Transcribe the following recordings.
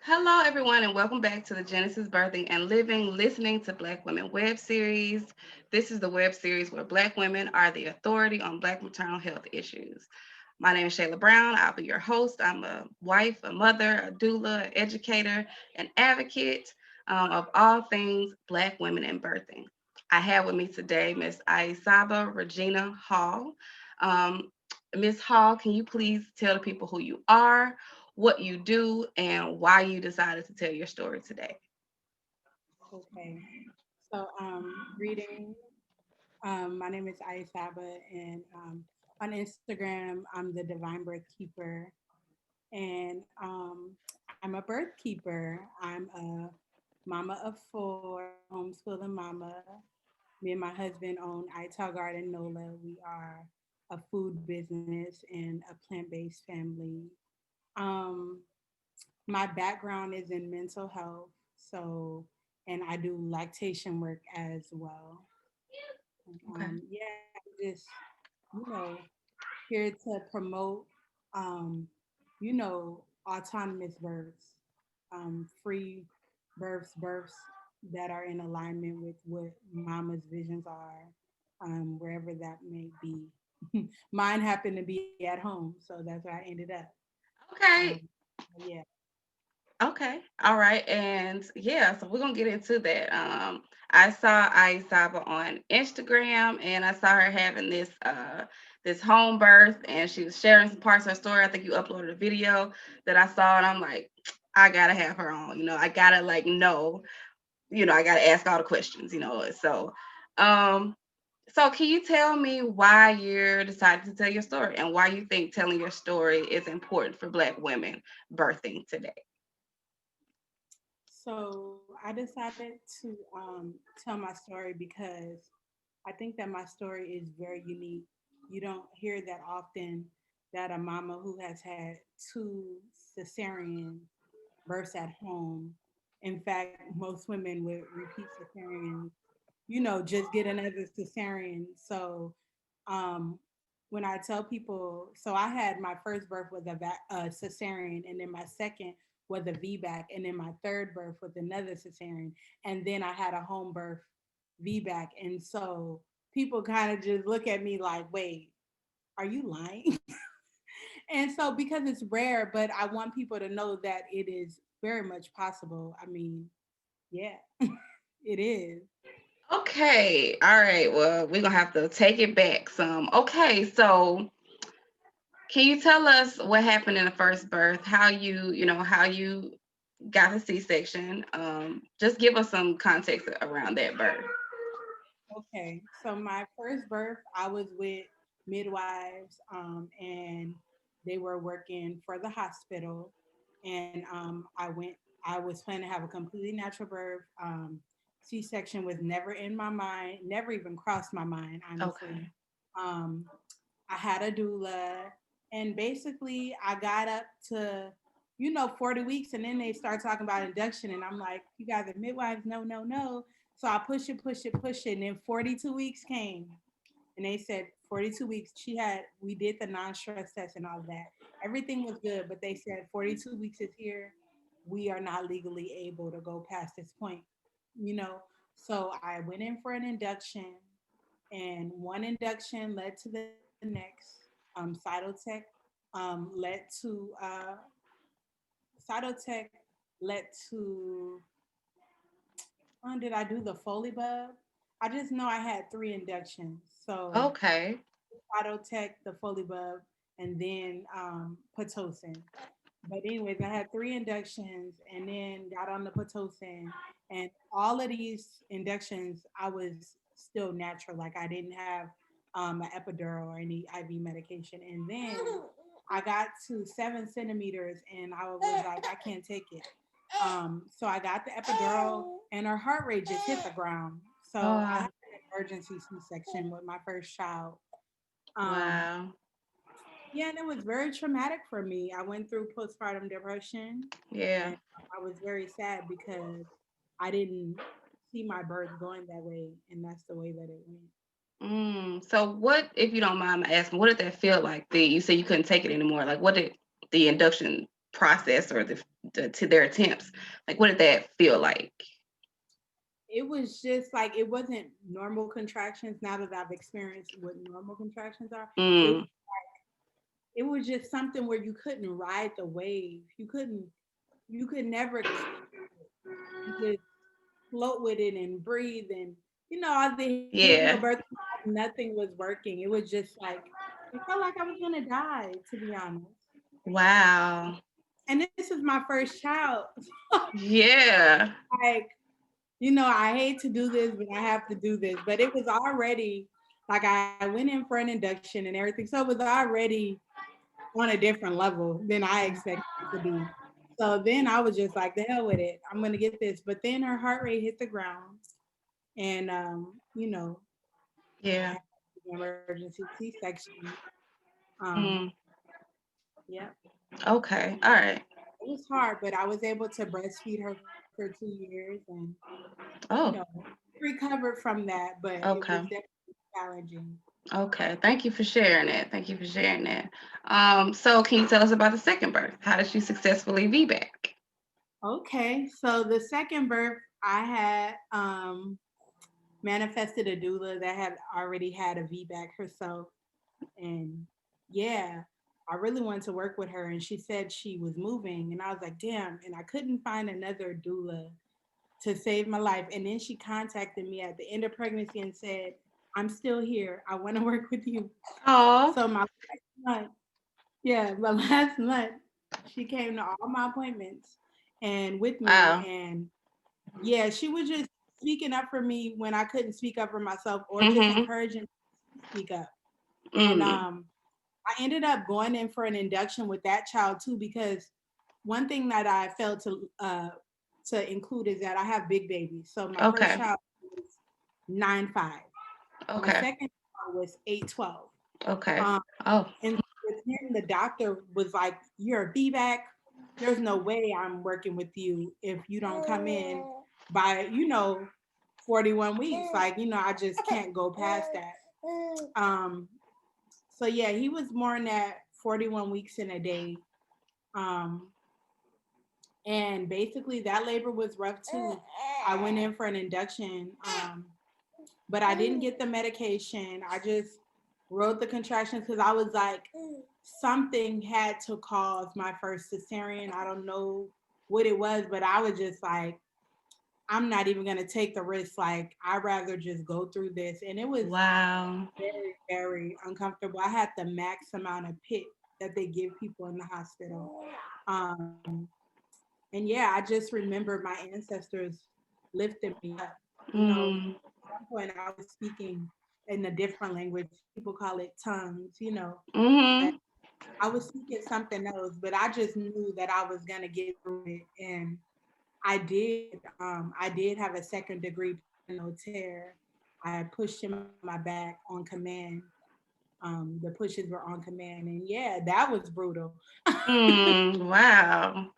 Hello, everyone, and welcome back to the Genesis Birthing and Living Listening to Black Women web series. This is the web series where Black women are the authority on Black maternal health issues. My name is Shayla Brown. I'll be your host. I'm a wife, a mother, a doula, an educator, an advocate of all things Black women and birthing. I have with me today Miss Aisaba Regina Hall. Um, Miss Hall, can you please tell the people who you are, what you do, and why you decided to tell your story today? Okay. Greetings. My name is Aisaba, and on Instagram, I'm the Divine Birth Keeper, and I'm a birth keeper. I'm a mama of four, homeschooling mama. Me and my husband own Ital Garden Nola. We are a food business and a plant-based family. Um, my background is in mental health, so and I do lactation work as well. Okay. Yeah, just you know, here to promote, um, autonomous births, free births that are in alignment with what mama's visions are, wherever that may be. Mine happened to be at home, so that's where I ended up. Um, Okay. yeah. Okay. All right. And yeah, so we're gonna get into that. I saw Aisaba on Instagram and I saw her having this home birth and she was sharing some parts of her story. I think you uploaded a video that I saw and I'm like, I gotta have her on, I gotta know, I gotta ask all the questions, um so can you tell me why you're decided to tell your story and why you think telling your story is important for Black women birthing today? So I decided to tell my story because I think that my story is very unique. You don't hear that often that a mama who has had two cesarean births at home. In fact, most women with repeat cesareans, just get another cesarean. So um, when I tell people, so I had my first birth was a cesarean, and then my second was a VBAC, and then my third birth was another cesarean, and then I had a home birth VBAC. And so people kind of just look at me like, wait, are you lying? And so because it's rare, but I want people to know that it is very much possible. I mean, yeah, it is. Okay. All right. Well, we're gonna have to take it back some. Okay, so can you tell us what happened in the first birth? How you got a C-section? Just give us some context around that birth. Okay, so my first birth, I was with midwives, and they were working for the hospital, and I was planning to have a completely natural birth. C-section was never in my mind, never even crossed my mind, honestly. Okay. Um, I had a doula, and basically I got up to 40 weeks, and then they start talking about induction, and I'm like, you guys are midwives? No, no, no. So I push it, and then 42 weeks came, and they said 42 weeks. We did the non-stress test and all of that. Everything was good, but they said 42 weeks is here. We are not legally able to go past this point, you know. So I went in for an induction, and one induction led to the next. Cytotech led to Cytotech led to did I do the Foley Bub? I just know I had three inductions. So Okay. Cytotech, the Foley Bub, and then Pitocin. But anyways, I had three inductions and then got on the Pitocin. And all of these inductions, I was still natural. Like I didn't have an epidural or any IV medication. And then I got to 7 centimeters and I was like, I can't take it. So I got the epidural and her heart rate just hit the ground. So I had Oh, an emergency C-section with my first child. Um, wow. yeah, and it was very traumatic for me. I went through postpartum depression Yeah. and I was very sad because I didn't see my birth going that way, and that's the way that it went. So what, if you don't mind me asking, what did that feel like? You said you couldn't take it anymore. Like, what did the induction process or to their attempts. Like, what did that feel like? It was just like it wasn't normal contractions. Now that I've experienced what normal contractions are, it Mm, it was just something where you couldn't ride the wave. You could never just float with it and breathe and all the yeah. hypnobirthing, nothing was working. It was just like it felt like I was gonna die, to be honest. Wow. And this is my first child. Yeah. Like, I hate to do this, but I have to do this. But it was already like I went in for an induction and everything. So it was already on a different level than I expected it to be. So then I was just like, the hell with it. I'm gonna get this. But then her heart rate hit the ground and I Yeah. had an emergency C-section. Um, Mm, yeah. okay. All right. It was hard, but I was able to breastfeed her for 2 years and you know, Oh, recovered from that, but it was okay. definitely challenging. Okay. Thank you for sharing that. Thank you for sharing that. So can you tell us about the second birth? How did you successfully VBAC? Okay, so the second birth, I had manifested a doula that had already had a VBAC herself, and yeah, I really wanted to work with her, and she said she was moving, and I was like, damn, and I couldn't find another doula to save my life, and then she contacted me at the end of pregnancy and said, I'm still here. I want to work with you. Oh, So my last month, yeah, my last month, she came to all my appointments and with me, wow. and yeah, she was just speaking up for me when I couldn't speak up for myself, or just Mm-hmm. encouraging me to speak up. And Mm, I ended up going in for an induction with that child too, because one thing that I failed to include is that I have big babies. So my first okay. child was 9'5". My Okay. second child was 8'12". Okay. Um, Oh. and with him, the doctor was like, "You're a VBAC. There's no way I'm working with you if you don't come in by 41 weeks. Like, I just can't go past that." So yeah, he was more than that 41 weeks in a day. Um, and basically that labor was rough too. I went in for an induction, but I didn't get the medication. I just wrote the contractions because I was like, something had to cause my first cesarean. I don't know what it was, but I was just like, I'm not even gonna take the risk. Like, I'd rather just go through this. And it was Wow. very, very uncomfortable. I had the max amount of pit that they give people in the hospital. Um, and yeah, I just remember my ancestors lifting me up. Mm, At one point I was speaking in a different language. People call it tongues, mm-hmm. and I was speaking something else, but I just knew that I was gonna get through it. And I did. I did have a second degree no tear. I pushed him on my back on command. The pushes were on command, and yeah, that was brutal. Wow.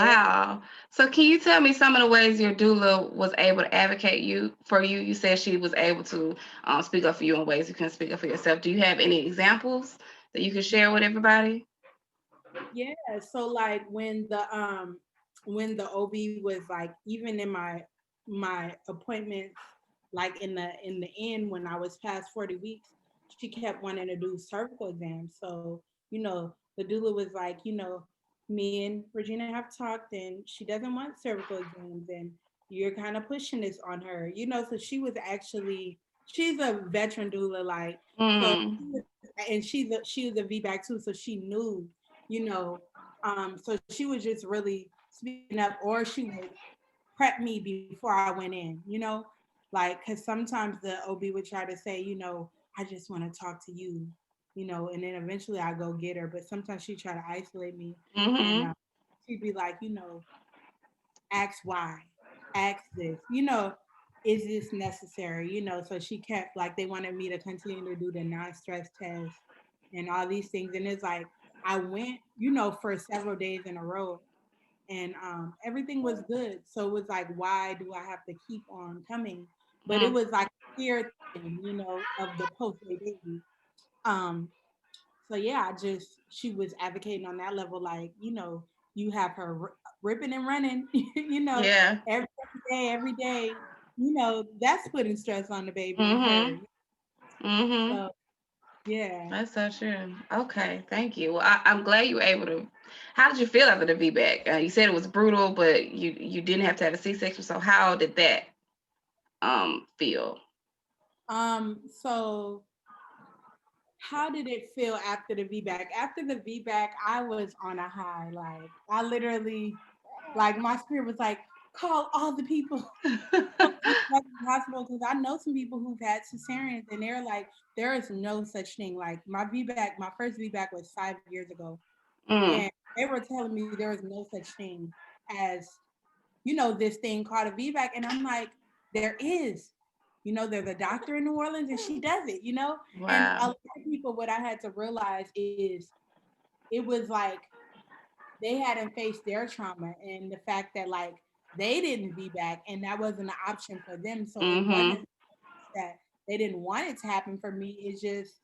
Yeah. Wow. So can you tell me some of the ways your doula was able to advocate you for you? You said she was able to speak up for you in ways you couldn't speak up for yourself. Do you have any examples that you can share with everybody? Yeah, so like when the OB was like, even in my appointments, like in the end when I was past 40 weeks, she kept wanting to do cervical exams. So, the doula was like, me and Regina have talked and she doesn't want cervical exams and you're kind of pushing this on her. So she's a veteran doula, like, so Mm, and she was a VBAC too, so she knew, you know. So she was just really speaking up, or she would prep me before I went in. Like, because sometimes the OB would try to say, I just want to talk to you, and then eventually I go get her. But sometimes she try to isolate me, and mm-hmm. she'd be like, ask why, ask this, is this necessary? So she kept like they wanted me to continue to do the non-stress test and all these things. And it's like I went, for several days in a row and everything was good. So it was like, why do I have to keep on coming? But it Mm, was like a fear thing, of the post baby. Um, so yeah, she was advocating on that level, like, you have her ripping and running, Yeah. every day, that's putting stress on the baby and her. Mhm. Mhm. So yeah. That's so true. Okay, thank you. Well, I'm glad you were able to. How did you feel after the VBAC? You said it was brutal, but you didn't have to have a C-section. So how did that feel? So how did it feel after the VBAC? After the VBAC, I was on a high. Like I literally, like my spirit was like, call all the people to the hospital, because I know some people who've had cesareans and they're like, there is no such thing. Like my VBAC, my first VBAC was 5 years ago, Mm. and they were telling me there is no such thing as this thing called a VBAC. And I'm like, there is. There's a doctor in New Orleans and she does it. And a Wow. lot of people, what I had to realize is it was like they hadn't faced their trauma and the fact that like they didn't VBAC and that wasn't an option for them. So it Mhm. wasn't that they didn't want it to happen for me. It's just,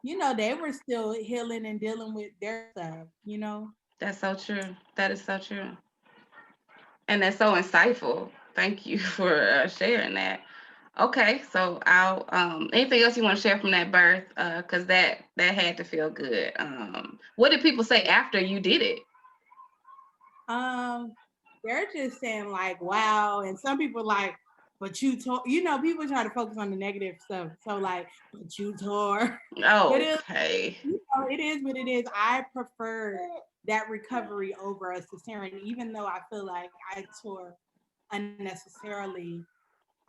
they were still healing and dealing with their stuff. That's so true. That is so true, and that's so insightful. Thank you for sharing that. Okay, so I'll anything else you want to share from that birth? Because that had to feel good. What did people say after you did it? Um, they're just saying like, wow, and some people like, but you tore. People try to focus on the negative stuff. So like, but you tore. But Okay. it is what it is. I prefer that recovery over a cesarean, even though I feel like I tore unnecessarily.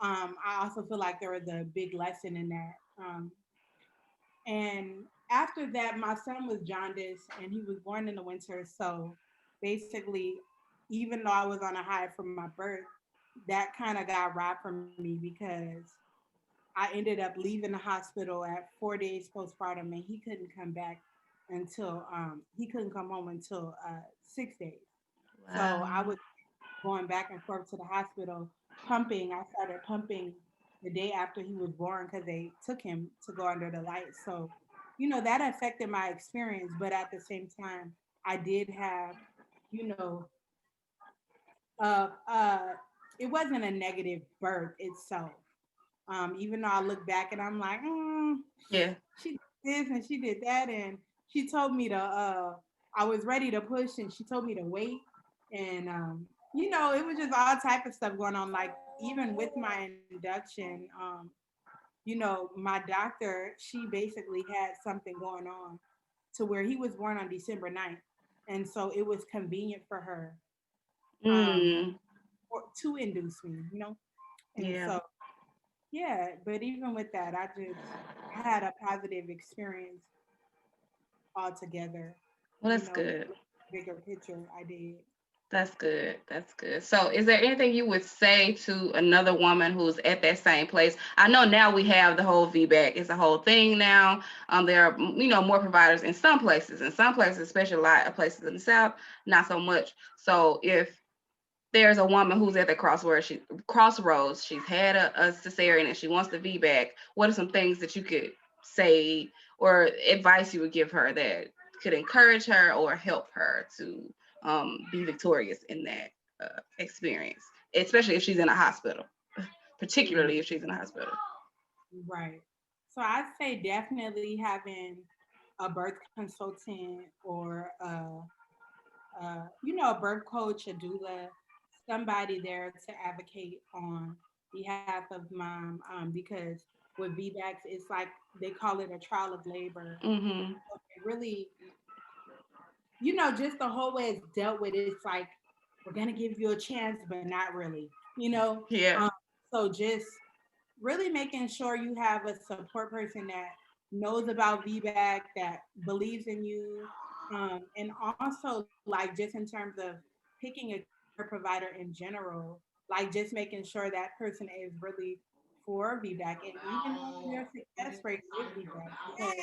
I also feel like there was a big lesson in that. And after that, my son was jaundiced and he was born in the winter. So basically, even though I was on a high from my birth, that kind of got robbed from me because I ended up leaving the hospital at 4 days postpartum and he couldn't come back until he couldn't come home until 6 days. So I Wow. was going back and forth to the hospital pumping. I started pumping the day after he was born because they took him to go under the lights. So, that affected my experience. But at the same time, I did have, you know, uh, uh, it wasn't a negative birth itself. Even though I look back and I'm like, Yeah. she did this and she did that, and she told me to. I was ready to push, and she told me to wait, and it was just all type of stuff going on. Like even with my induction, my doctor, she basically had something going on to where he was born on December 9th, and so it was convenient for her um, Mm. to induce me. And Yeah. so yeah, but even with that, I had a positive experience altogether. Well, You that's know, good. bigger picture, I did. That's good. That's good. So, is there anything you would say to another woman who's at that same place? I know now we have the whole VBAC. It's a whole thing now. There are more providers in some places. In some places, especially a lot of places in the South, not so much. So, if there's a woman who's at the crossroads, she's had a cesarean and she wants the VBAC, what are some things that you could say or advice you would give her that could encourage her or help her to be victorious in that experience, especially if she's in a hospital, particularly if she's in a hospital? Right. So I'd say definitely having a birth consultant or a birth coach, a doula, somebody there to advocate on behalf of mom, because with VBACs, it's like they call it a trial of labor. Mm-hmm. It really, just the whole way it's dealt with, it's like we're gonna give you a chance, but not really, you know. Yeah. Um, so just really making sure you have a support person that knows about VBAC, that believes in you, and also like just in terms of picking a care provider in general, like just making sure that person is really for VBAC and even knowing their success rate with VBAC. Because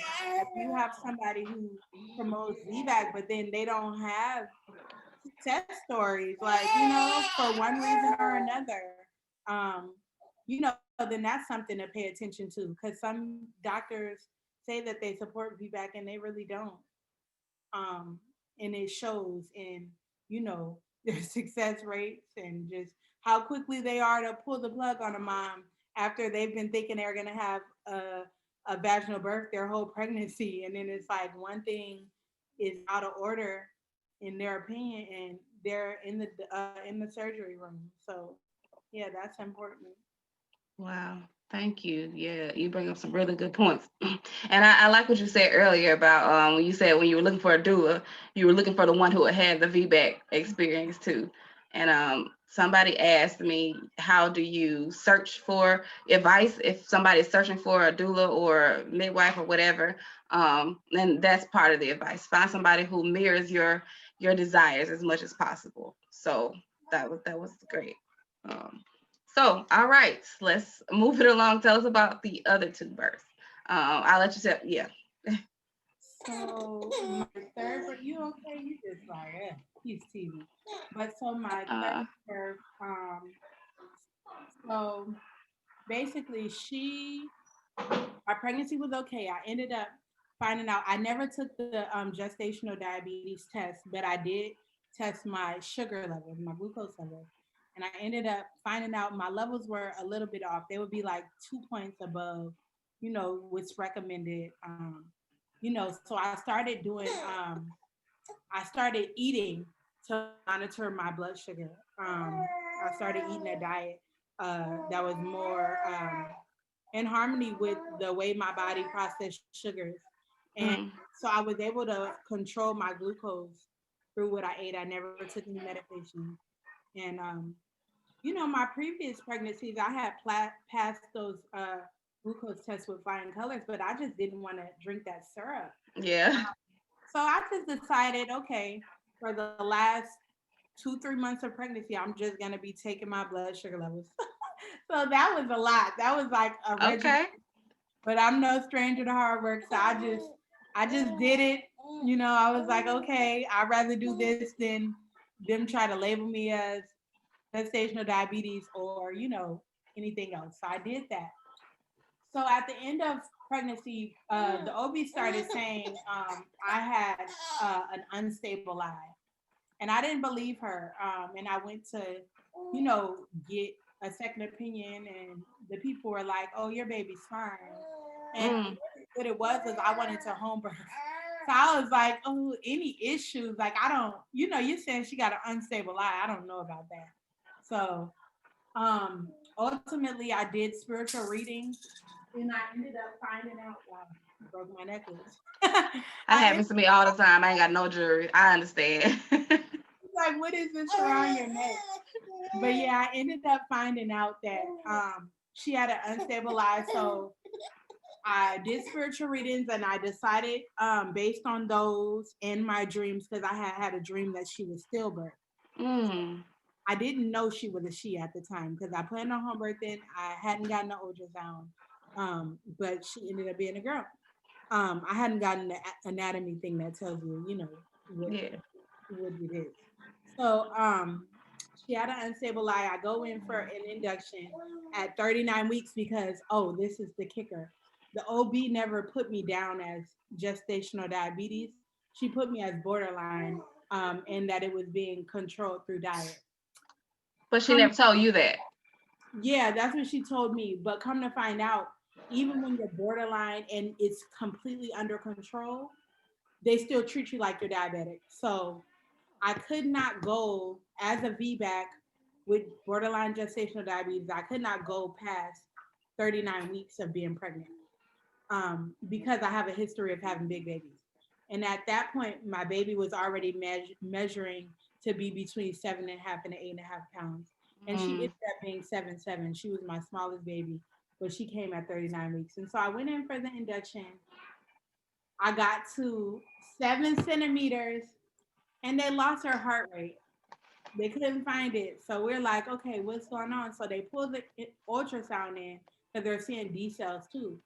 if you have somebody who promotes VBAC, but then they don't have success stories, like, for one reason or another, um, then that's something to pay attention to because some doctors say that they support VBAC and they really don't. Um, and it shows in, their success rates and just how quickly they are to pull the plug on a mom after they've been thinking they're going to have a vaginal birth their whole pregnancy. And then it's like one thing is out of order in their opinion and they're in the surgery room. So yeah, that's important. Wow. Thank you. Yeah, you bring up some really good points. And I like what you said earlier about when you said when you were looking for a doula, you were looking for the one who had the VBAC experience too. And somebody asked me, how do you search for advice if somebody is searching for a doula or midwife or whatever? And that's part of the advice. Find somebody who mirrors your desires as much as possible. So that was great. Um, so, all right, let's move it along. Tell us about the other two births. I'll let you tell. Yeah. So my third birth, you okay? You just like, he's TV. But so my third Uh, birth, so basically my pregnancy was okay. I ended up finding out I never took the gestational diabetes test, but I did test my sugar levels, my glucose levels. And I ended up finding out my levels were a little bit off. They would be like 2 points above, what's recommended. So I started I started eating to monitor my blood sugar. I started eating a diet that was more in harmony with the way my body processed sugars. And mm, so I was able to control my glucose through what I ate. I never took any medication. And, my previous pregnancies, I had passed those glucose tests with flying colors, but I just didn't want to drink that syrup. yeah. So I just decided, okay, for the last 2, 3 months of pregnancy, I'm just going to be taking my blood sugar levels. So that was a lot. That was like a regimen, Okay. but I'm no stranger to hard work. So I just did it. I was like, okay, I'd rather do this than them try to label me as gestational diabetes or, anything else. So I did that. So at the end of pregnancy, the OB started saying I had an unstable eye. And I didn't believe her. And I went to, get a second opinion, and the people were like, "Oh, your baby's fine." And Mm, what it was is I wanted to home birth. So I was like, "Oh, any issues? Like I don't, you're saying she got an unstable eye. I don't know about that." So ultimately, I did spiritual readings, and I ended up finding out. Wow, I broke my necklace. that I ended happens to me all the time. I ain't got no jewelry. I understand. like, what is this around your neck? But yeah, I ended up finding out that she had an unstable eye. So I did spiritual readings and I decided based on those in my dreams, because I had a dream that she was stillbirth. Mm, I didn't know she was a she at the time because I planned on home birthing. I hadn't gotten an ultrasound, but she ended up being a girl. I hadn't gotten the anatomy thing that tells you, what yeah. what it is. So she had an unstable eye. I go in for an induction at 39 weeks because this is the kicker. The OB never put me down as gestational diabetes. She put me as borderline, and that it was being controlled through diet. But she Come, never told you that. yeah, that's what she told me. But come to find out, even when you're borderline and it's completely under control, they still treat you like you're diabetic. So I could not go as a VBAC with borderline gestational diabetes. I could not go past 39 weeks of being pregnant because I have a history of having big babies. And at that point, my baby was already measuring to be between 7.5 and 8.5 pounds. And she ended Mm, up being 7'7". She was my smallest baby, but she came at 39 weeks. And so I went in for the induction. I got to 7 centimeters and they lost her heart rate. They couldn't find it. So we're like, okay, what's going on? So they pulled the ultrasound in because they're seeing D cells too.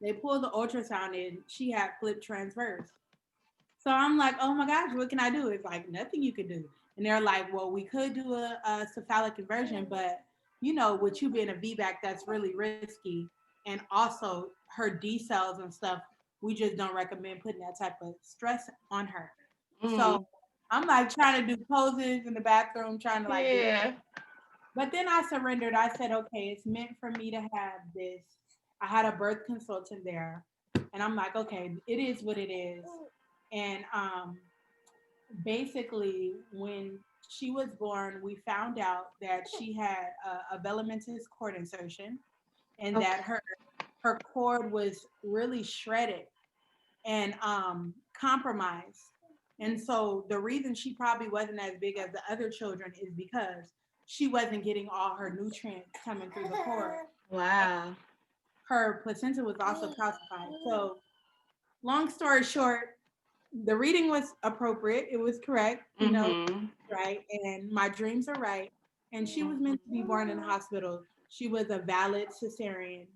They pulled the ultrasound in. She had flipped transverse. So I'm like, oh my gosh, what can I do? It's like nothing you can do. And they're like, well, we could do a cephalic conversion, but with you being a VBAC, that's really risky. And also her D cells and stuff, we just don't recommend putting that type of stress on her. So mm, I'm like trying to do poses in the bathroom, trying to like get. Yeah. But then I surrendered. I said, okay, it's meant for me to have this. I had a birth consultant there, and I'm like, okay, it is what it is. And basically, when she was born, we found out that she had a velamentous cord insertion, and that Okay. her cord was really shredded and compromised. And so the reason she probably wasn't as big as the other children is because she wasn't getting all her nutrients coming through the cord. Wow. Her placenta was also calcified. So, long story short, the reading was appropriate. It was correct, Mm-hmm. right? And my dreams are right. And she was meant to be born in the hospital. She was a valid cesarean.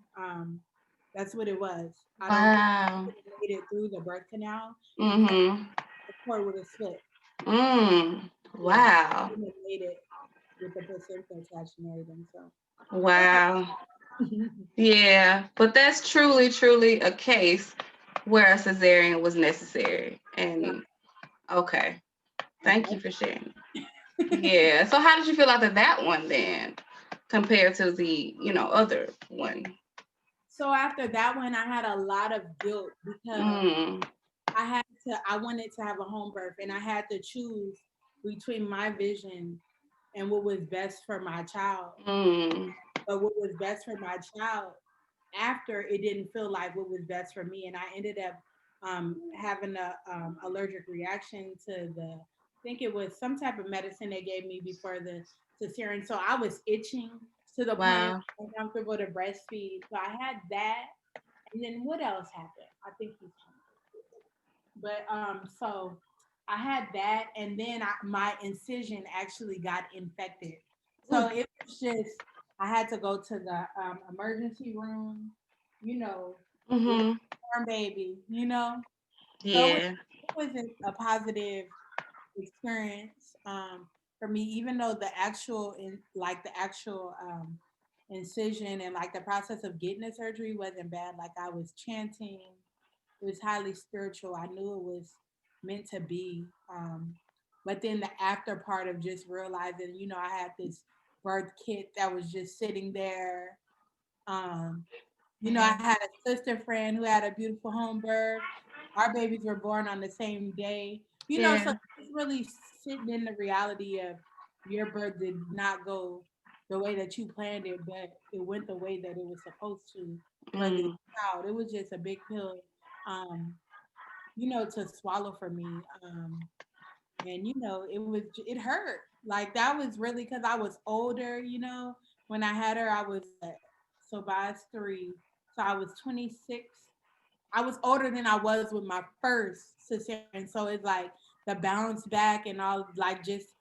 That's what it was. I don't think Wow. it made it through the birth canal because Mm-hmm. the cord would have slipped. Mm. Yeah, Wow. wouldn't have made it with the placenta attached and everything. So Wow. okay. Yeah. But that's truly, truly a case where a cesarean was necessary. Right, And okay. Thank you yep. for sharing. Yeah. So how did you feel after that one then compared to the, other one? So after that one, I had a lot of guilt because Mm. I wanted to have a home birth and I had to choose between my vision and what was best for my child. Mm. But what was best for my child after it didn't feel like what was best for me. And I ended up having a allergic reaction to I think it was some type of medicine they gave me before the cesarean. So I was itching to the point it Wow. was uncomfortable to breastfeed. So I had that. And then what else happened? I think he's hungry. But so I had that, and then my incision actually got infected. So Ooh. it was just I had to go to the emergency room, you know, with Mm-hmm. a newborn baby, So Yeah. it wasn't a positive experience for me, even though the actual incision and like the process of getting the surgery wasn't bad. Like I was chanting, it was highly spiritual. I knew it was meant to be. But then the after part of just realizing, I had this birth kit that was just sitting there. Um, I Yeah. had a sister friend who had a beautiful home birth. Our babies were born on the same day. So Yeah. it's really sitting in the reality of your birth did not go the way that you planned it, but it went the way that it was supposed to for this Mm. child. It was just a big pill, um, to swallow for me. And it hurt. Like that was really because I was older. When I had her, I was so by 3, so I was 26. I was older than I was with my first cesarean, so it's like the bounce back and all, like just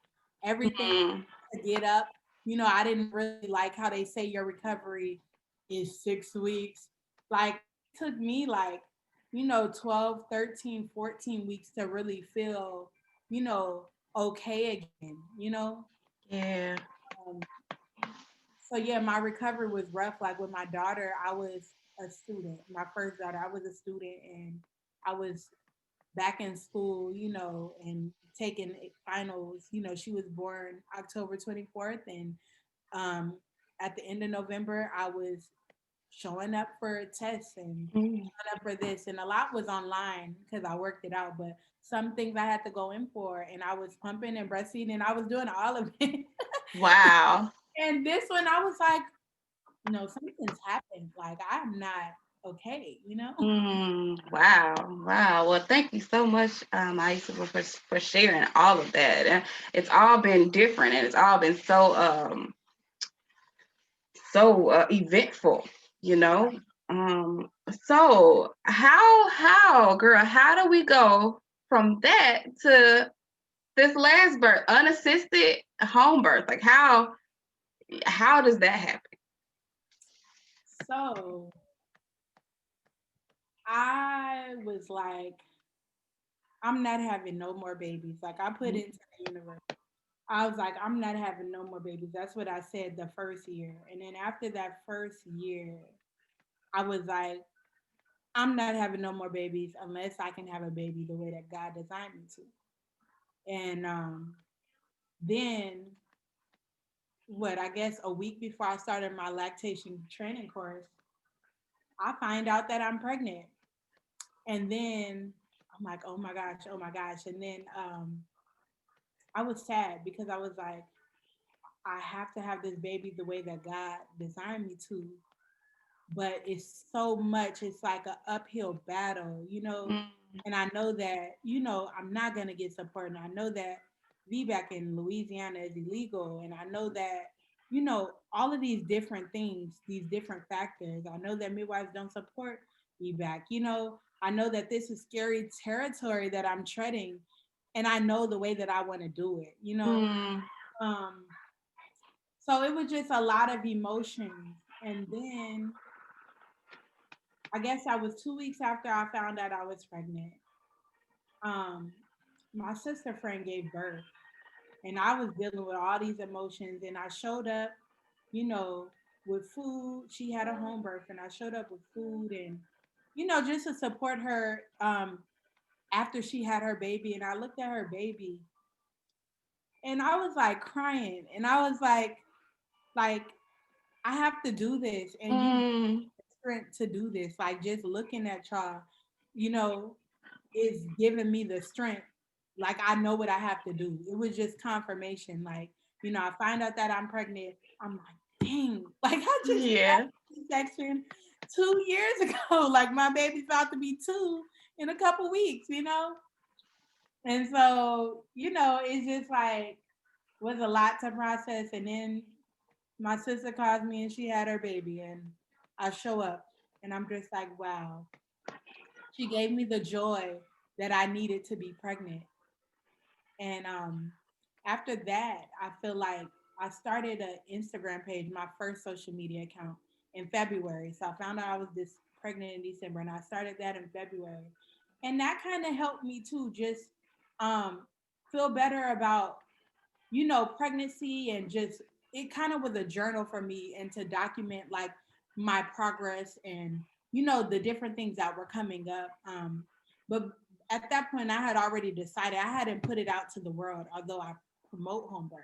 everything Mm. to get up. I didn't really like how they say your recovery is 6 weeks. Like it took me like 12, 13, 14 weeks to really feel you know okay again. Yeah. um, so yeah, my recovery was rough. Like with my daughter, I was a student. My first daughter, I was a student, and I was back in school, and taking finals. She was born October 24th, and um, at the end of November, I was showing up for tests and Mm. showing up for this, and a lot was online because I worked it out. But some things I had to go in for, and I was pumping and breastfeeding, and I was doing all of it. Wow. And this one, I was like, no, something's happened. Like I'm not okay, Mm. Wow. Wow. Well, thank you so much, Aisaba, for sharing all of that. And it's all been different, and it's all been so eventful, you know. So how girl, how do we go from that to this last birth, unassisted home birth? Like how does that happen? So I was like, I'm not having no more babies. Like I put it into the universe. I was like, I'm not having no more babies. That's what I said the first year. And then after that first year, I was like, I'm not having no more babies unless I can have a baby the way that God designed me to. And then what, I guess a week before I started my lactation training course, I find out that I'm pregnant. And then I'm like, oh my gosh, oh my gosh. And then I was sad because I was like, I have to have this baby the way that God designed me to. But it's so much, it's like an uphill battle, you know. Mm. And I know that, I'm not going to get support. And I know that VBAC in Louisiana is illegal. And I know that, all of these different things, these different factors. I know that midwives don't support VBAC. I know that this is scary territory that I'm treading. And I know the way that I want to do it. Mm. Um, so it was just a lot of emotions. And then I guess I was 2 weeks after I found out I was pregnant. Um, my sister friend gave birth, and I was dealing with all these emotions. And I showed up, you know, with food. She had a home birth, and I showed up with food and, just to support her after she had her baby. And I looked at her baby, and I was like crying, and I was like I have to do this, and you Mm. strength to do this. Like just looking at y'all, you know, is giving me the strength. Like I know what I have to do. It was just confirmation. Like, I find out that I'm pregnant. I'm like, dang, like I just Yeah. had C-section 2 years ago. Like my baby's about to be two in a couple weeks. And so, it's just like was a lot to process. And then my sister calls me and she had her baby, and I show up and I'm just like, wow, she gave me the joy that I needed to be pregnant. And after that, I feel like I started an Instagram page, my first social media account in February. So I found out I was this pregnant in December, and I started that in February. And that kind of helped me too, just um, feel better about pregnancy, and just it kind of was a journal for me, and to document like my progress and the different things that were coming up. But at that point, I had already decided I hadn't put it out to the world, although I promote home birth.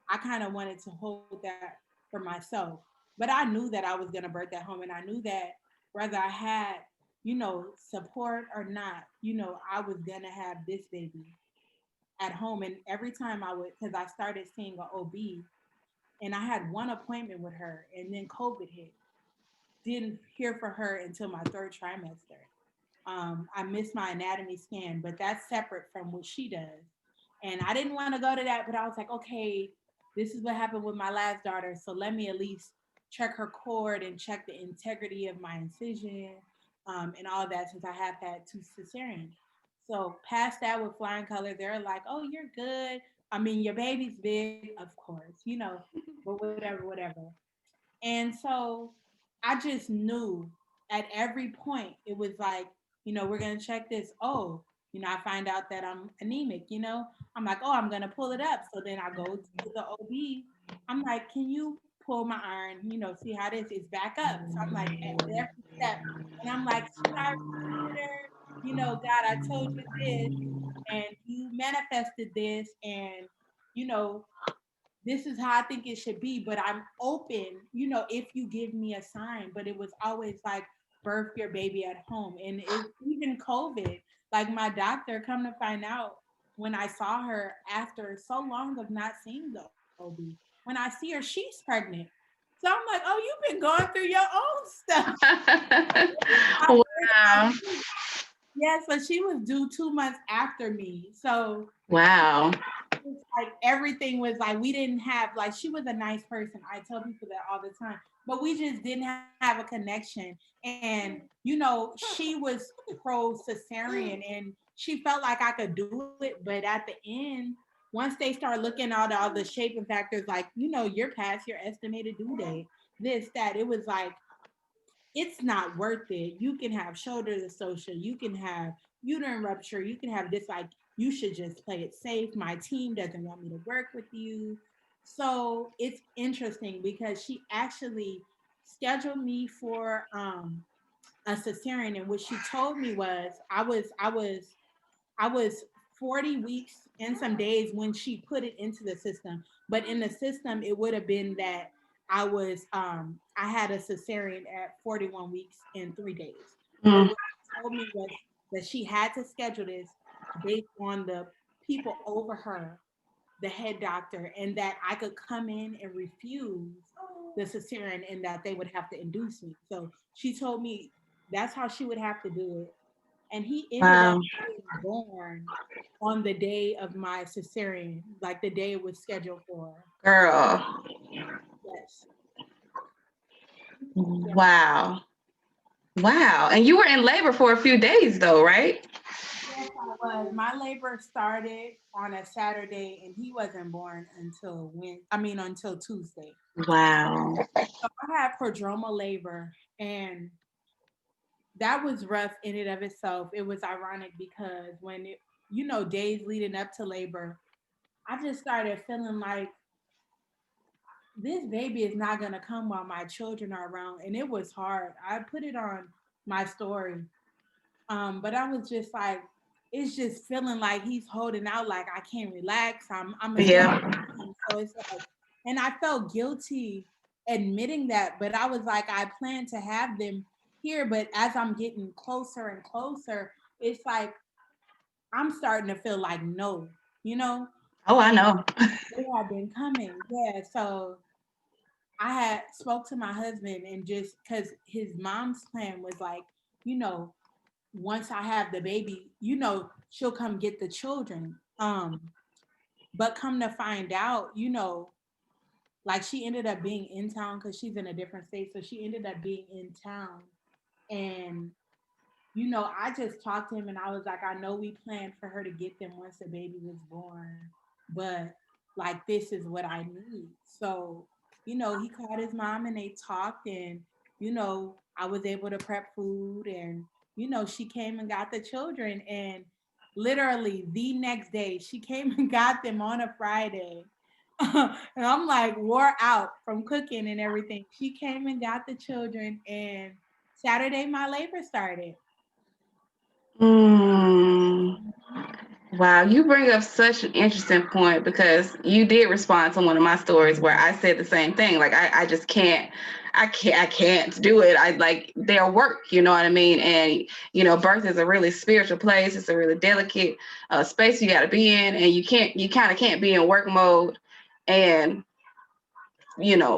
I kind of wanted to hold that for myself, but I knew that I was going to birth at home, and I knew that whether I had support or not, I was going to have this baby at home. And every time I would, because I started seeing an OB, and I had one appointment with her, and then COVID hit. Didn't hear from her until my third trimester. I missed my anatomy scan, but that's separate from what she does. And I didn't want to go to that, but I was like, okay, this is what happened with my last daughter. So let me at least check her cord and check the integrity of my incision, and all of that, since I have had two cesareans. So past that with flying color, they're like, oh, you're good. I mean, your baby's big, of course, but whatever. And so I just knew at every point it was like, we're gonna check this. Oh, I find out that I'm anemic. I'm like, oh, I'm gonna pull it up. So then I go to the OB. I'm like, can you pull my iron? See how this is back up. So I'm like at every step, and I'm like, sorry, God, I told you this, and you manifested this, and you know this is how I think it should be, but I'm open, if you give me a sign. But it was always like, birth your baby at home. And even COVID, like my doctor, come to find out, when I saw her after so long of not seeing the OB, when I see her, she's pregnant. So I'm like, oh, you've been going through your own stuff. Wow. Yeah, so she was due 2 months after me. So Wow. it's like everything was like, we didn't have, like, she was a nice person. I tell people that all the time, but we just didn't have a connection. And she was pro cesarean, and she felt like I could do it, but at the end, once they start looking at all the shaping factors, like, you're past your estimated due date, this, that, it was like, it's not worth it. You can have shoulder dystocia, you can have uterine rupture, you can have this. Like, you should just play it safe. My team doesn't want me to work with you. So it's interesting because she actually scheduled me for a cesarean, and what she told me was I was 40 weeks and some days when she put it into the system. But in the system, it would have been that I had a cesarean at 41 weeks and 3 days. But Mm. what she told me was that she had to schedule this based on the people over her, the head doctor, and that I could come in and refuse the cesarean and that they would have to induce me. So she told me that's how she would have to do it. And he ended up Wow. being born on the day of my cesarean, like the day it was scheduled for. Girl. Yes. Yeah. Wow. Wow. And you were in labor for a few days though, right? Yes, I was. My labor started on a Saturday, and he wasn't born until until Tuesday. Wow. So I had prodromal labor, and that was rough in and of itself. It was ironic because days leading up to labor, I just started feeling like this baby is not gonna come while my children are around, and it was hard. I put it on my story, but I was just like, it's just feeling like he's holding out, like I can't relax. I'm enjoying Yeah. him, so it's like, and I felt guilty admitting that, but I was like, I plan to have them here, but as I'm getting closer and closer, it's like I'm starting to feel like no, you know, Oh, I and know. they have been coming, yeah. So I had spoke to my husband and just because his mom's plan was like, you know, once I have the baby, she'll come get the children. But come to find out, like she ended up being in town because she's in a different state. So she ended up being in town. And, I just talked to him and I was like, I know we planned for her to get them once the baby was born, but like this is what I need. So, he called his mom and they talked and, I was able to prep food and, she came and got the children and literally the next day she came and got them on a Friday. And I'm like wore out from cooking and everything. She came and got the children and Saturday my labor started. Mm. Wow, you bring up such an interesting point because you did respond to one of my stories where I said the same thing. Like I just I can't do it. I like their work, you know what I mean? And birth is a really spiritual place. It's a really delicate space you got to be in, and you kind of can't be in work mode and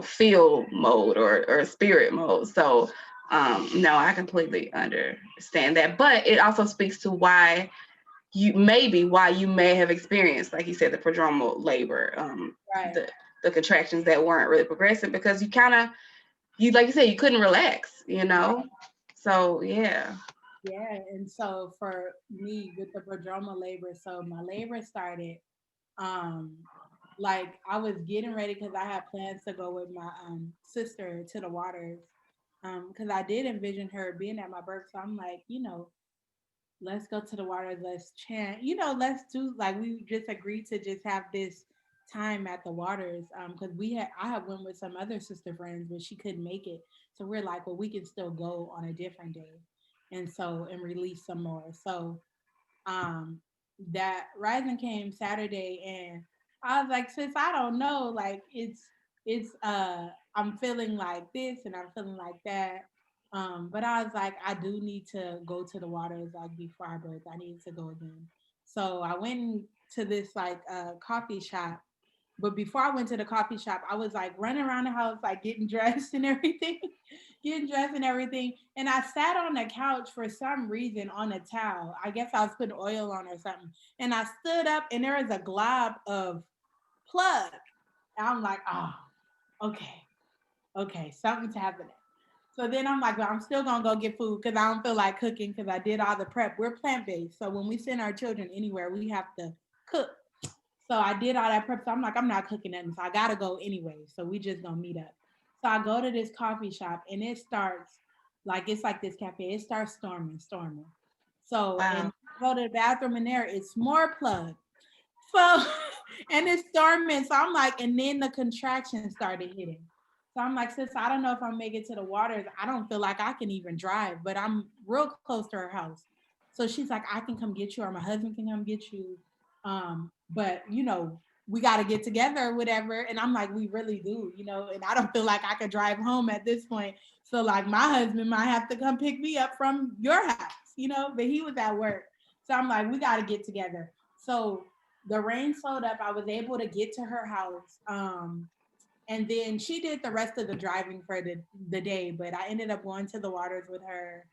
feel mode or spirit mode. So no, I completely understand that. But it also speaks to why you may have experienced, like you said, the prodromal labor, Right. the contractions that weren't really progressive because you like you said, you couldn't relax. So yeah. Yeah, and so for me with the prodromal labor, so my labor started um like I was getting ready because I had plans to go with my sister to the waters. Because I did envision her being at my birth. So I'm like, let's go to the waters, let's chant, let's do like we just agreed to just have this time at the waters. Because I had went with some other sister friends, but she couldn't make it. So we're like, well, we can still go on a different day and release some more. So um that rising came Saturday and I was like, sis, I don't know. Like it's I'm feeling like this and I'm feeling like that. But I was like, I do need to go to the waters like before I birth. I need to go again. So I went to this like coffee shop. But before I went to the coffee shop, I was like running around the house, like getting dressed and everything, getting dressed and everything. And I sat on the couch for some reason on a towel. I guess I was putting oil on or something. And I stood up and there was a glob of plug. And I'm like, oh, okay, okay, something's happening. So then I'm like, well, I'm still gonna go get food because I don't feel like cooking because I did all the prep. We're plant based, so when we send our children anywhere, we have to cook. So I did all that prep. So I'm like, I'm not cooking nothing. So I gotta go anyway. So we just gonna meet up. So I go to this coffee shop and it starts like it's like this cafe. It starts storming, storming. So Wow. and go to the bathroom and there it's more plug. So and it's storming. So I'm like, and then the contraction started hitting. So I'm like, sis, I don't know if I'm making it to the waters. I don't feel like I can even drive, but I'm real close to her house. So she's like, I can come get you, or my husband can come get you. But we got to get together or whatever. And I'm like, we really do, and I don't feel like I could drive home at this point. So like my husband might have to come pick me up from your house, but he was at work. So I'm like, we got to get together. So the rain slowed up. I was able to get to her house. And then she did the rest of the driving for the day, but I ended up going to the waters with her,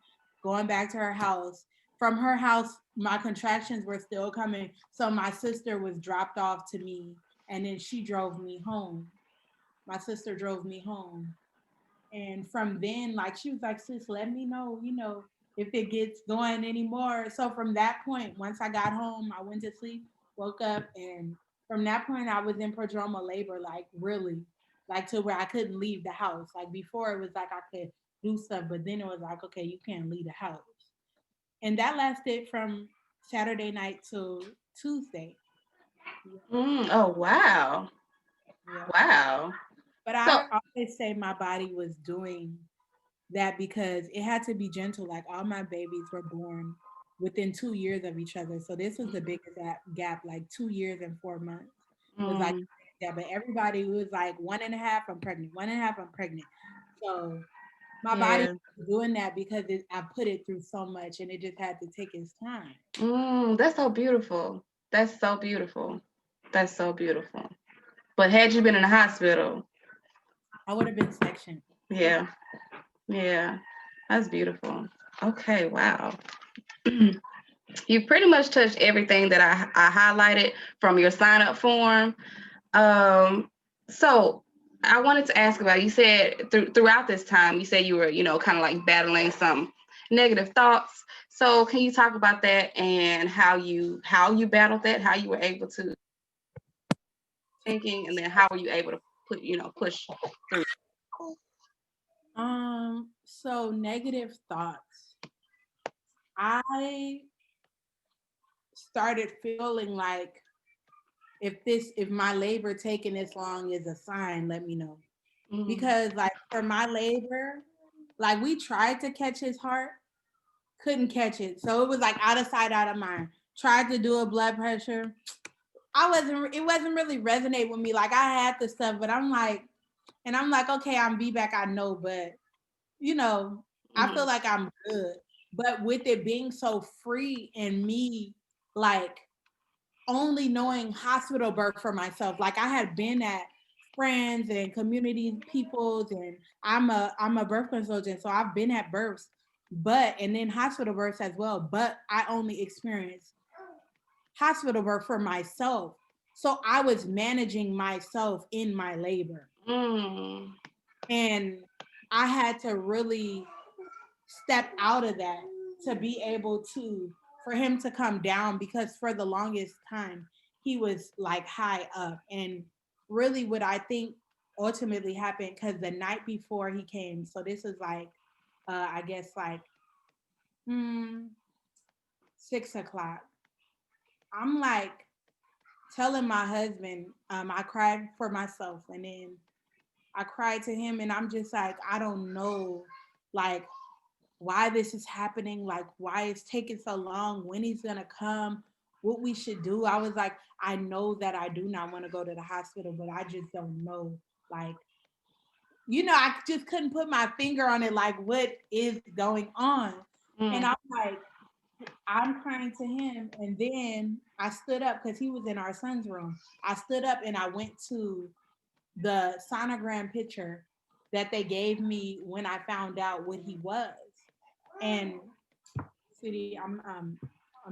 going back to her house. From her house, my contractions were still coming. So my sister was dropped off to me, and then she drove me home. My sister drove me home. And from then, like, she was like, sis, let me know, if it gets going anymore. So from that point, once I got home, I went to sleep, woke up, and from that point, I was in prodromal labor, like, really, like, to where I couldn't leave the house. Like, before it was like I could do stuff, but then it was like, okay, you can't leave the house. And that lasted from Saturday night till Tuesday. Oh, wow. Yeah. Wow. But So, I always say my body was doing that because it had to be gentle. Like all my babies were born within 2 years of each other. So this was the biggest gap, like 2 years and 4 months was like mm, that. But everybody was like 1.5, I'm pregnant, 1.5, I'm pregnant. So my body yeah. was doing that because I put it through so much and it just had to take its time. That's so beautiful. That's so beautiful. That's so beautiful. But had you been in the hospital, I would have been sectioned. yeah, yeah, that's beautiful. Okay, wow. You pretty much touched everything that I highlighted from your sign up form. So I wanted to ask about, you said throughout this time, you said you were, kind of like battling some negative thoughts. So can you talk about that and how you battled that, how you were able to thinking, and then how were you able to push through? So negative thoughts. I started feeling like if my labor taking this long is a sign, let me know. Mm-hmm. Because like for my labor, like we tried to catch his heart, couldn't catch it. So it was like out of sight, out of mind. Tried to do a blood pressure. It wasn't really resonate with me. Like I had the stuff, but I'm like, okay, I'm VBAC, I know, but you know, I Mm-hmm. feel like I'm good. But with it being so free and me like only knowing hospital birth for myself. Like I had been at friends and community peoples and I'm a birth consultant. So I've been at births, and then hospital births as well. But I only experienced hospital birth for myself. So I was managing myself in my labor. Mm-hmm. And I had to really step out of that to be able to for him to come down because for the longest time he was like high up and really what I think ultimately happened because the night before he came, so this is like I guess like hmm, 6 o'clock, I'm like telling my husband, I cried for myself and then I cried to him and I'm just like I don't know like why this is happening, like why it's taking so long, when he's gonna come, what we should do. I was like, I know that I do not want to go to the hospital, but I just don't know. Like, I just couldn't put my finger on it, like what is going on. And I'm like, I'm crying to him. And then I stood up because he was in our son's room. I stood up and I went to the sonogram picture that they gave me when I found out what he was. And City, I'm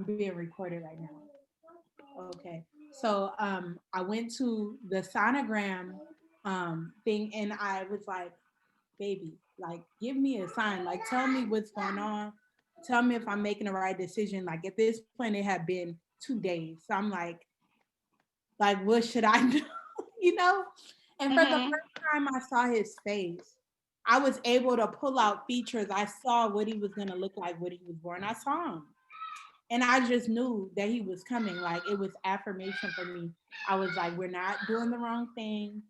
being recorded right now. Okay. So I went to the sonogram thing and I was like, baby, like give me a sign. Like tell me what's going on. Tell me if I'm making the right decision. Like at this point it had been 2 days. So I'm like what should I do? you know? And for the Mm-hmm. first time I saw his face, I was able to pull out features. I saw what he was gonna look like when he was born. I saw him. And I just knew that he was coming. Like it was affirmation for me. I was like, we're not doing the wrong thing.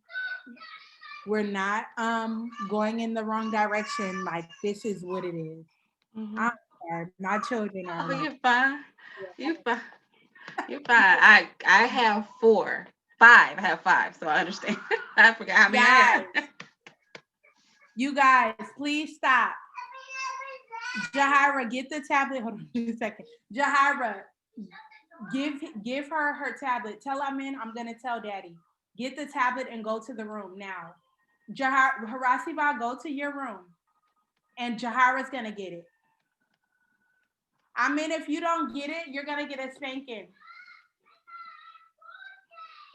We're not going in the wrong direction. Like this is what it is. Mm-hmm. I'm sorry. My children are Oh, like, you're fine. You're fine. You're fine. I have four. Five. I have five, so I understand. I forgot how many I have. Guys, you guys, please stop. Jahira, get the tablet. Hold on just a second. Jahira, give her tablet. Tell Amin I'm gonna tell Daddy. Get the tablet and go to the room now. Harasiba, go to your room, and Jahira's gonna get it. Amin, if you don't get it, you're gonna get a spanking.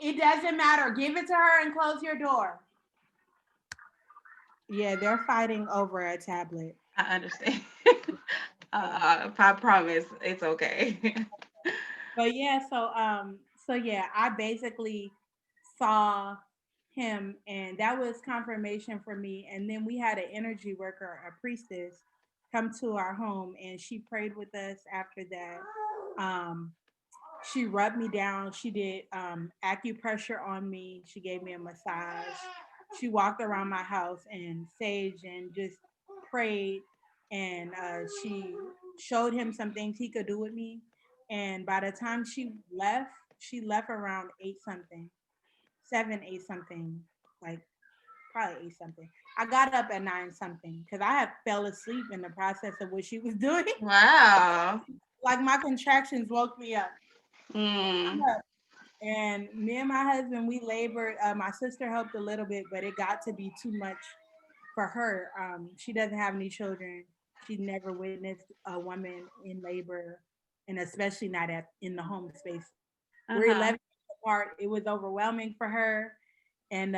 It doesn't matter. Give it to her and close your door. Yeah, they're fighting over a tablet. I understand. I promise it's okay. But yeah, so yeah, I basically saw him, and that was confirmation for me. And then we had an energy worker, a priestess, come to our home, and she prayed with us after that. Um, she rubbed me down. She did acupressure on me. She gave me a massage. She walked around my house and sage and just prayed. And she showed him some things he could do with me. And by the time she left around eight something, seven, eight something, like probably eight something. I got up at nine something because I had fell asleep in the process of what she was doing. Wow. Like my contractions woke me up. Mm. And me and my husband, we labored. My sister helped a little bit, but it got to be too much for her. She doesn't have any children. She never witnessed a woman in labor, and especially not in the home space. We're Uh-huh. 11 years apart. It was overwhelming for her, and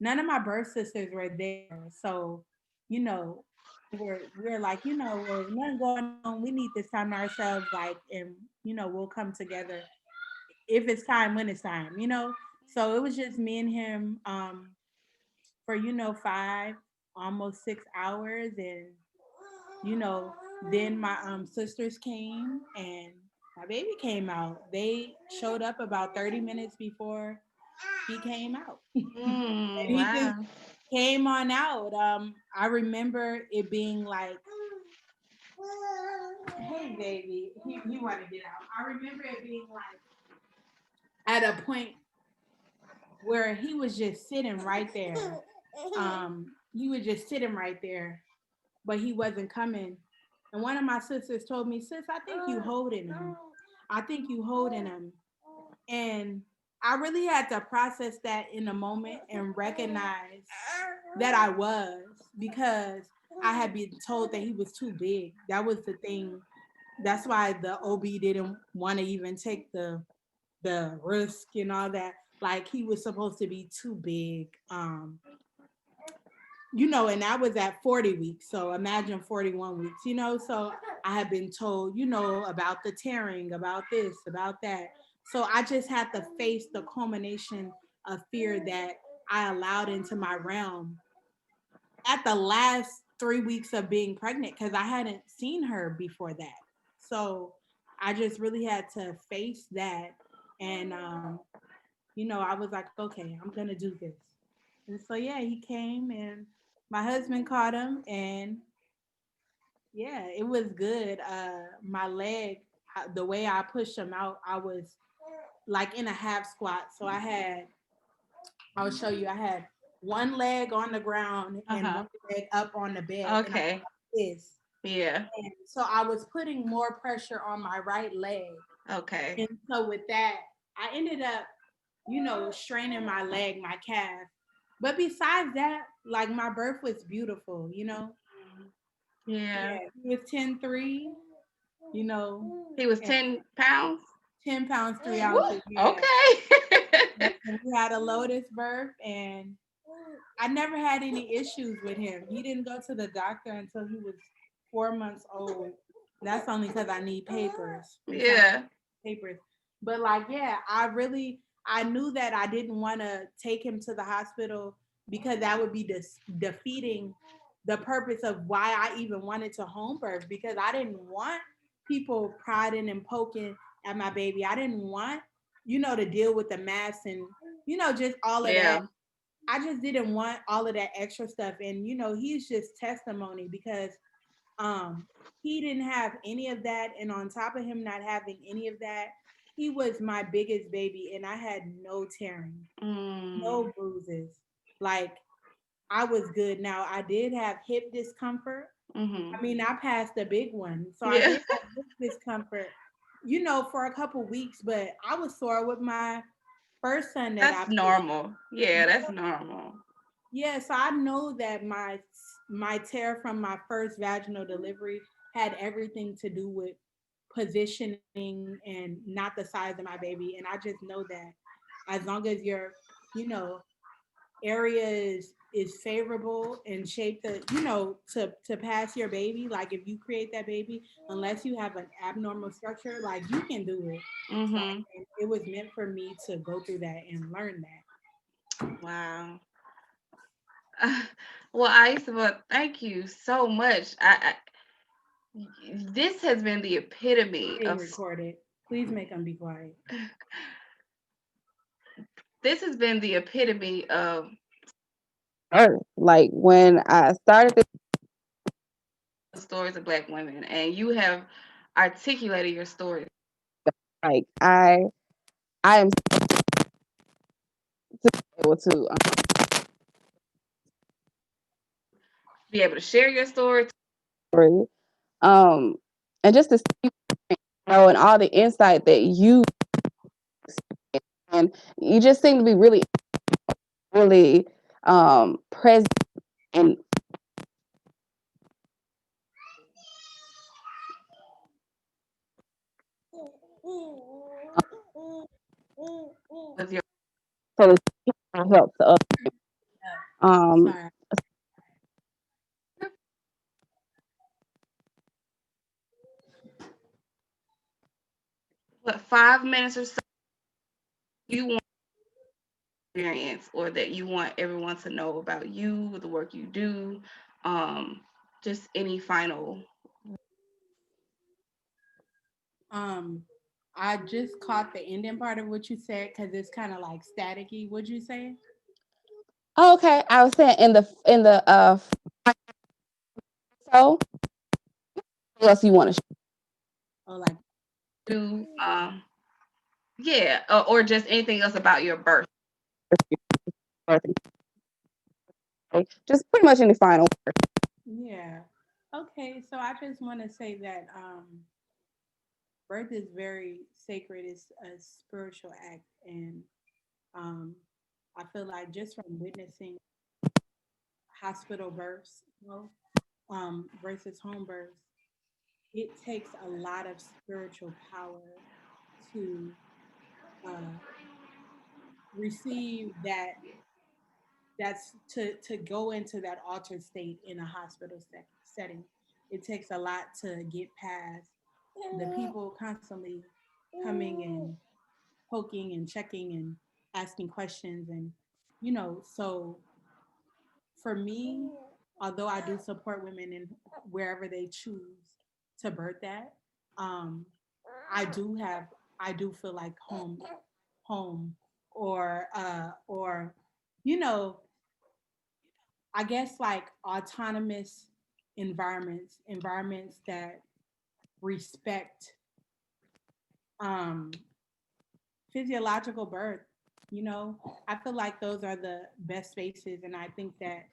none of my birth sisters were there. So, you know, we're like, well, nothing going on. We need this time to ourselves, like, and we'll come together if it's time when it's time. So it was just me and him for 5 almost 6 hours, and you know then my sisters came and my baby came out. They showed up about 30 minutes before he came out. And Mm, he just wow. came on out. I remember it being like, hey baby, he wanted to get out. I remember it being like at a point where he was just sitting right there. He was just sitting right there, but he wasn't coming. And one of my sisters told me, "Sis, I think you holding him. I think you holding him." And I really had to process that in a moment and recognize that I was, because I had been told that he was too big. That was the thing. That's why the OB didn't want to even take the risk and all that. Like he was supposed to be too big. And I was at 40 weeks. So imagine 41 weeks, So I had been told, about the tearing, about this, about that. So I just had to face the culmination of fear that I allowed into my realm at the last 3 weeks of being pregnant, because I hadn't seen her before that. So I just really had to face that. And, I was like, okay, I'm going to do this. And so, yeah, he came and my husband caught him, and yeah, it was good. My leg, the way I pushed him out, I was like in a half squat. So I'll show you, I had one leg on the ground and Uh-huh. one leg up on the bed. And I Okay. this. Yeah. And so I was putting more pressure on my right leg. Okay. And so with that, I ended up, straining my leg, my calf. But besides that, like my birth was beautiful. Yeah. Yeah, he was 10'3", you know, He was and 10 pounds. 10 pounds, 3 Woo. ounces. Yeah. Okay. And we had a Lotus birth, and I never had any issues with him. He didn't go to the doctor until he was 4 months old. That's only because I need papers. Yeah. Papers. But like, yeah, I knew that I didn't want to take him to the hospital, because that would be defeating the purpose of why I even wanted to home birth, because I didn't want people prodding and poking at my baby. I didn't want, to deal with the mass and, just all of that. Yeah. I just didn't want all of that extra stuff. And, he's just testimony, because um he didn't have any of that. And on top of him not having any of that, he was my biggest baby, and I had no tearing, Mm. no bruises. Like, I was good. Now I did have hip discomfort. Mm-hmm. I mean, I passed the big one, so I Yeah. did have hip discomfort, for a couple weeks. But I was sore with my first son that I That's placed. normal. Yeah, that's normal. Yeah, so I know that my tear from my first vaginal delivery had everything to do with positioning and not the size of my baby. And I just know that as long as your, you know, area is favorable and shaped to pass your baby, like if you create that baby, unless you have an abnormal structure, like you can do it. Like, Mm-hmm. and it was meant for me to go through that and learn that. Wow. Well, Aisaba, thank you so much. This has been the epitome Being of recorded. Please make them be quiet. this has been the epitome of Like when I started this, the stories of Black women, and you have articulated your story. like I am able to Be able to share your story. story, um, and just to see, and all the insight that you and you just seem to be really present and With your so that you can help the other. Um, Sorry. what 5 minutes or so you want experience, or that you want everyone to know about you, the work you do, um, just any final. Um, I just caught the ending part of what you said because it's kind of like staticky. What'd you say? okay, I was saying in the so what else you want to Oh, like, Do yeah, or just anything else about your birth. share? Just pretty much any final. yeah. Okay, so I just want to say that birth is very sacred. It's a spiritual act, and um, I feel like just from witnessing hospital births, versus home births, it takes a lot of spiritual power to uh, receive to go into that altered state in a hospital setting. It takes a lot to get past the people constantly coming and poking and checking and asking questions, and so for me, although I do support women in wherever they choose to birth at, um, I do have I do feel like home or you know I guess like autonomous environments that respect um physiological birth. I feel like those are the best spaces, and I think that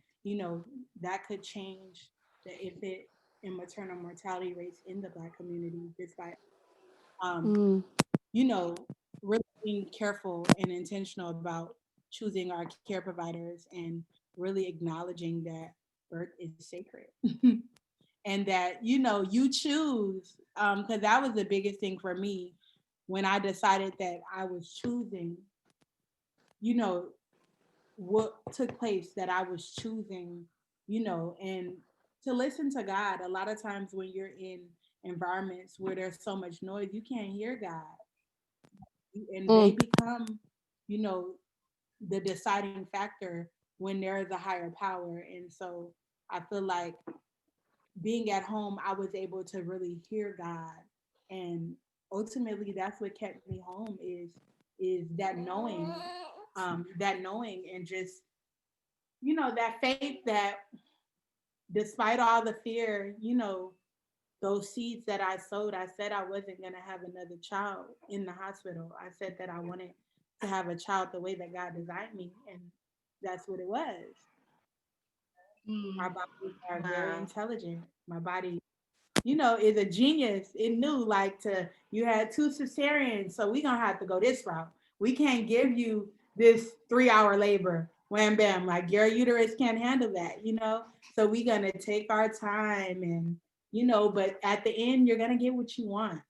that could change the infant and maternal mortality rates in the Black community just by um Mm. you know really being careful and intentional about choosing our care providers and really acknowledging that birth is sacred. And that you choose, because that was the biggest thing for me when I decided that I was choosing, you know what took place, that I was choosing, and to listen to God. A lot of times when you're in environments where there's so much noise, you can't hear God, and they Mm. become, you know the deciding factor when there is a higher power. And so I feel like being at home, I was able to really hear God, and ultimately, that's what kept me home is that knowing, and just that faith that despite all the fear, those seeds that I sowed, I said I wasn't going to have another child in the hospital. I said that I wanted to have a child the way that God designed me. And that's what it was. Our Mm. bodies are very Wow. intelligent. My body, is a genius. It knew like to you had two cesareans, so we're gonna have to go this route. We can't give you this 3 hour labor. Wham bam, like your uterus can't handle that. So we're gonna take our time but at the end you're gonna get what you want.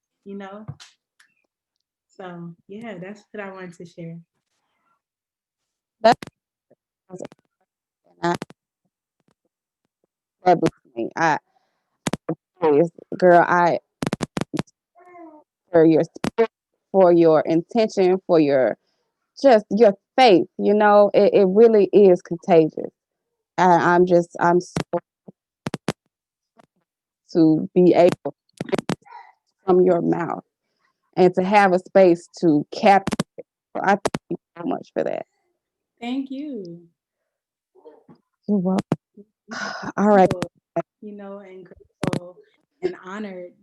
So yeah, that's what I wanted to share. That I, that blew me. Girl, I for your spirit, for your intention, for your just your faith. It really is contagious. I'm so to be able from your mouth and to have a space to capture. I thank you so much for that. Thank you. You're welcome. All right. Humble, and grateful and honored,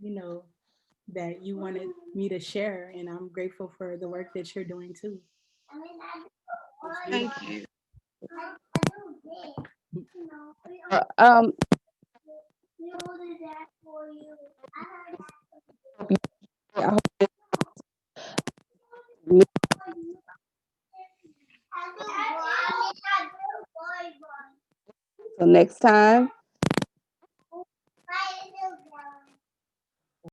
that you wanted me to share. And I'm grateful for the work that you're doing too. It's Thank beautiful. you. Uh, um, I hope you until next time.